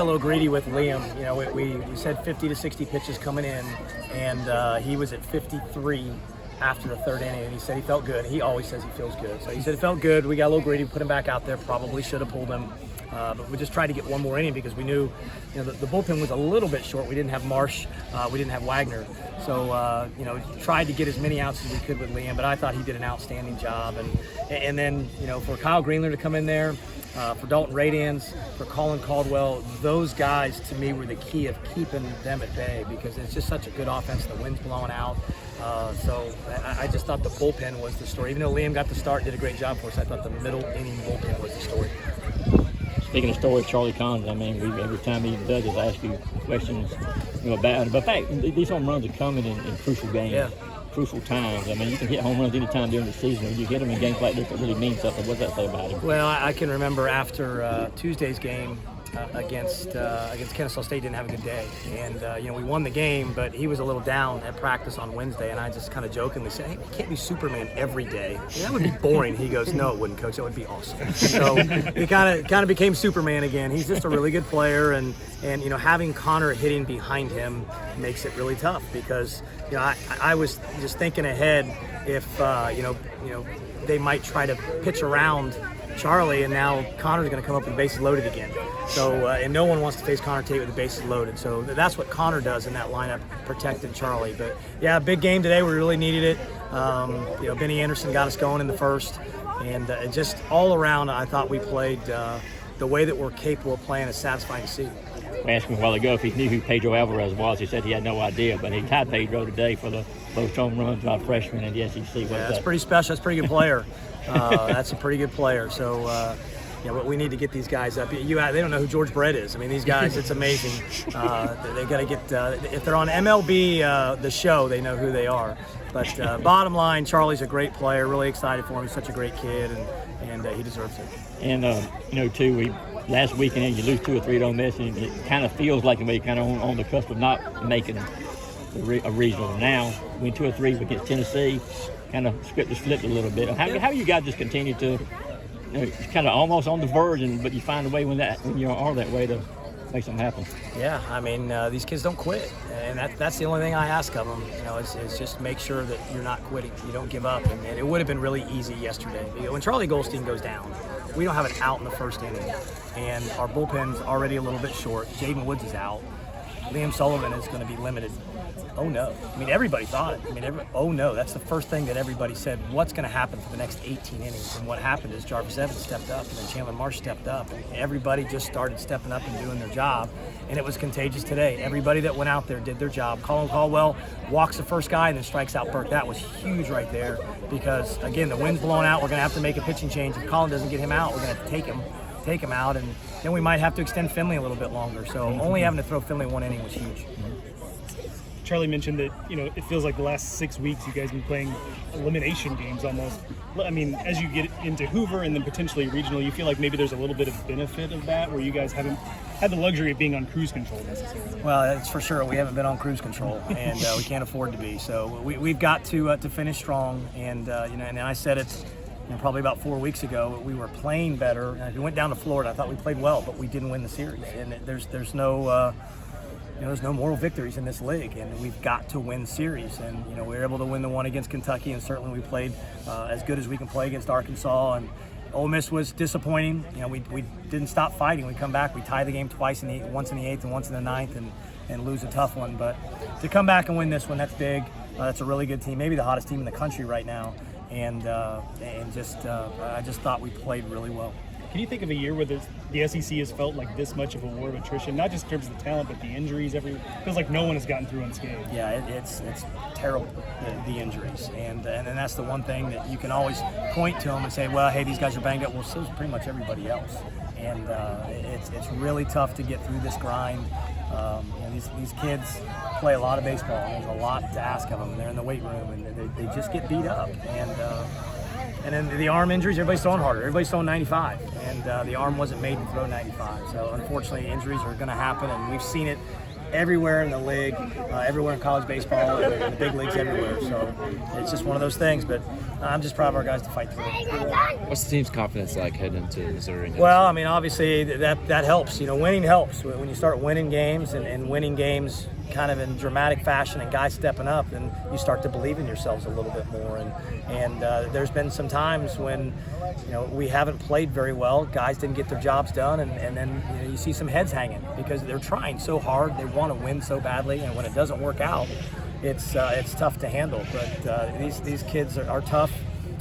A little greedy with Liam. You know, we said 50 to 60 pitches coming in, and he was at 53 after the third inning, and he said he felt good. He always says he feels good. So he said it felt good. We got a little greedy, put him back out there. Probably should have pulled him. But we just tried to get one more inning because we knew, you know, the bullpen was a little bit short. We didn't have Marsh, we didn't have Wagner, so you know, tried to get as many outs as we could with Liam. But I thought he did an outstanding job. And then, you know, for Kyle Greenler to come in there, for Dalton Radans, for Colin Caldwell, those guys to me were the key of keeping them at bay because it's just such a good offense. The wind's blowing out. So I just thought the bullpen was the story. Even though Liam got the start, did a great job for us, I thought the middle inning bullpen was the story. Speaking of story, Charlie Collins, I mean, every time he does is ask you questions, you know, about it. But in fact, these home runs are coming in crucial games, crucial times. I mean, you can hit home runs any time during the season. When you hit them in games like this, that really means something. What does that say about him? Well, I can remember after Tuesday's game against Kennesaw State, didn't have a good day, and you know, we won the game, but he was a little down at practice on Wednesday, and I just kind of jokingly said, "Hey, we can't be Superman every day. That would be boring." He goes, "No, it wouldn't, Coach. That would be awesome." So he kind of became Superman again. He's just a really good player, and you know, having Connor hitting behind him makes it really tough because, you know, I was just thinking ahead if you know they might try to pitch around Charlie, and now Connor's going to come up with the bases loaded again. So, and no one wants to face Connor Tate with the bases loaded. So that's what Connor does in that lineup, protecting Charlie. But yeah, big game today. We really needed it. You know, Benny Anderson got us going in the first, and just all around, I thought we played the way that we're capable of playing is satisfying to see. I asked him a while ago if he knew who Pedro Alvarez was. He said he had no idea, but he tied Pedro today for the most home runs by freshman in the SEC. Yeah, that's pretty special. That's a pretty good player. That's a pretty good player. So, yeah, but we need to get these guys up. They don't know who George Brett is. I mean, these guys, it's amazing. They got to get, if they're on MLB, the show, they know who they are. But bottom line, Charlie's a great player. Really excited for him. He's such a great kid, and he deserves it. And, you know, too, last weekend you lose 2 or 3 at Ole Miss, and it kind of feels like we're kind of on the cusp of not making a regional. Now, win 2 or 3 against Tennessee, kind of script is flipped a little bit. How you guys just continue to, you know, kind of almost on the verge, but you find a way when you are that way to make something happen? Yeah, I mean, these kids don't quit, and that's the only thing I ask of them. You know, is just make sure that you're not quitting, you don't give up. And it would have been really easy yesterday. When Charlie Goldstein goes down, we don't have an out in the first inning, and our bullpen's already a little bit short. Jaden Woods is out. Liam Sullivan is going to be limited. Oh no. I mean, everybody thought it. I mean, oh no. That's the first thing that everybody said. What's going to happen for the next 18 innings? And what happened is Jarvis Evans stepped up, and then Chandler Marsh stepped up, and everybody just started stepping up and doing their job. And it was contagious today. Everybody that went out there did their job. Colin Caldwell walks the first guy and then strikes out Burke. That was huge right there because, again, the wind's blowing out. We're going to have to make a pitching change. If Colin doesn't get him out, we're going to have to take him out, and then we might have to extend Finley a little bit longer. So only having to throw Finley 1 inning was huge. Charlie mentioned that, you know, it feels like the last 6 weeks you guys have been playing elimination games almost. I mean, as you get into Hoover and then potentially regional, you feel like maybe there's a little bit of benefit of that where you guys haven't had the luxury of being on cruise control necessarily. Well, it's for sure. We haven't been on cruise control, and we can't afford to be. So we've got to finish strong, and you know, and I said it, you know, probably about 4 weeks ago. We were playing better. And if we went down to Florida, I thought we played well, but we didn't win the series. And there's no. You know, there's no moral victories in this league, and we've got to win series. And, you know, we were able to win the one against Kentucky, and certainly we played as good as we can play against Arkansas. And Ole Miss was disappointing. You know, we didn't stop fighting. We come back, we tie the game twice, once in the 8th and once in the 9th, and lose a tough one. But to come back and win this one, that's big. That's a really good team, maybe the hottest team in the country right now. And just I just thought we played really well. Can you think of a year where the SEC has felt like this much of a war of attrition, not just in terms of the talent, but the injuries? Feels like no one has gotten through unscathed. Yeah, it's terrible, the injuries. And that's the one thing that you can always point to them and say, well, hey, these guys are banged up. Well, so is pretty much everybody else. And it's really tough to get through this grind. You know, these kids play a lot of baseball, and there's a lot to ask of them. They're in the weight room, and they just get beat up. And then the arm injuries, everybody's throwing harder. Everybody's throwing 95, and the arm wasn't made to throw 95. So unfortunately, injuries are going to happen, and we've seen it everywhere in the league, everywhere in college baseball, and the big leagues everywhere. So it's just one of those things. But I'm just proud of our guys to fight through it. What's the team's confidence like heading into Missouri? Well, I mean, obviously that helps. Winning helps. When you start winning games and winning games kind of in dramatic fashion and guys stepping up, then you start to believe in yourselves a little bit more. And there's been some times when we haven't played very well. Guys didn't get their jobs done, and then you see some heads hanging because they're trying so hard. They want to win so badly, and when it doesn't work out, it's tough to handle. But these kids are tough.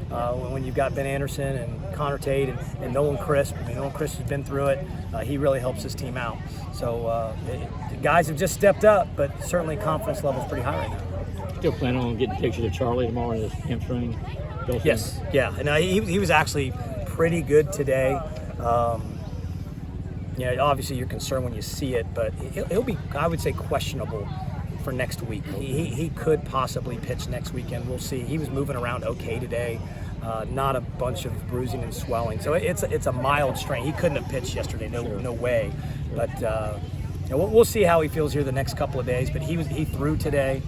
When you've got Ben Anderson and Connor Tate and Nolan Crisp. I mean, Nolan Crisp has been through it. He really helps his team out. So the guys have just stepped up, but certainly confidence level is pretty high right now. Still planning on getting pictures of Charlie tomorrow in his hamstring? Yes, yeah. And he was actually pretty good today. Obviously you're concerned when you see it, but he'll be, I would say, questionable for next week. He could possibly pitch next weekend. We'll see. He was moving around okay today. Not a bunch of bruising and swelling. So it's a mild strain. He couldn't have pitched yesterday. No way. But we'll see how he feels here the next couple of days. But he threw today,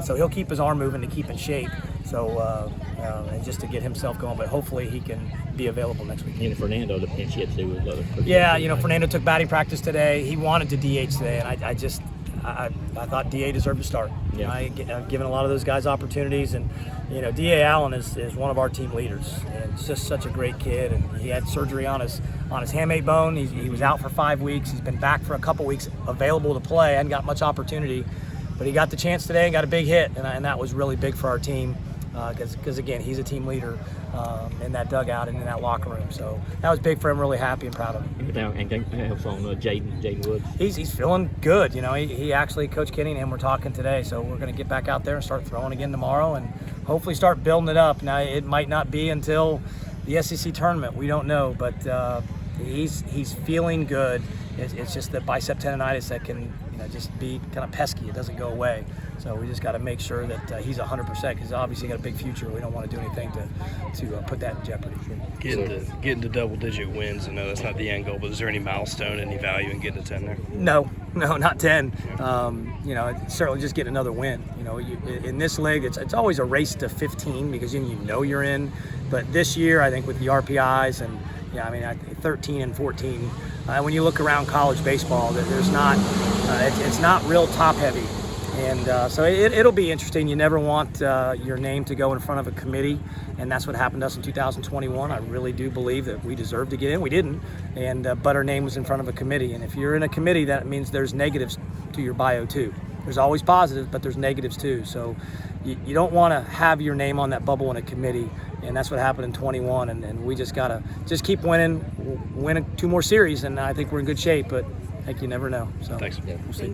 so he'll keep his arm moving to keep in shape. So and just to get himself going. But hopefully he can be available next week. And Fernando, the pinch hit too, was pretty good. Fernando took batting practice today. He wanted to DH today, and I thought DA deserved to start. Yeah. I've given a lot of those guys opportunities, and DA Allen is one of our team leaders, and it's just such a great kid. And he had surgery on his hamate bone. He was out for 5 weeks. He's been back for a couple weeks, available to play. Hadn't got much opportunity, but he got the chance today and got a big hit, and that was really big for our team. Because again, he's a team leader in that dugout and in that locker room. So that was big for him. Really happy and proud of him. And also on Jaden Woods. He's feeling good. He actually, Coach Kenny and him were talking today. So we're going to get back out there and start throwing again tomorrow, and hopefully start building it up. Now it might not be until the SEC tournament. We don't know, but he's feeling good. It's just that bicep tendonitis that can just be kind of pesky. It doesn't go away. So we just got to make sure that he's 100% because he's obviously got a big future. We don't want to do anything to put that in jeopardy. Getting to double-digit wins. I know that's not the end goal, but is there any milestone, any value in getting to 10 there? No, not 10. Certainly just get another win. In this league, it's always a race to 15 because you're in. But this year, I think with the RPIs and I think 13 and 14. When you look around college baseball, there's not it's not real top heavy. And so it'll be interesting. You never want your name to go in front of a committee, and that's what happened to us in 2021. I really do believe that we deserved to get in. We didn't, but our name was in front of a committee. And if you're in a committee, that means there's negatives to your bio too. There's always positives, but there's negatives too. So you don't want to have your name on that bubble in a committee, and that's what happened in 21. And we just got to keep winning, win 2 more series, and I think we're in good shape. But you never know. So thanks. We'll see.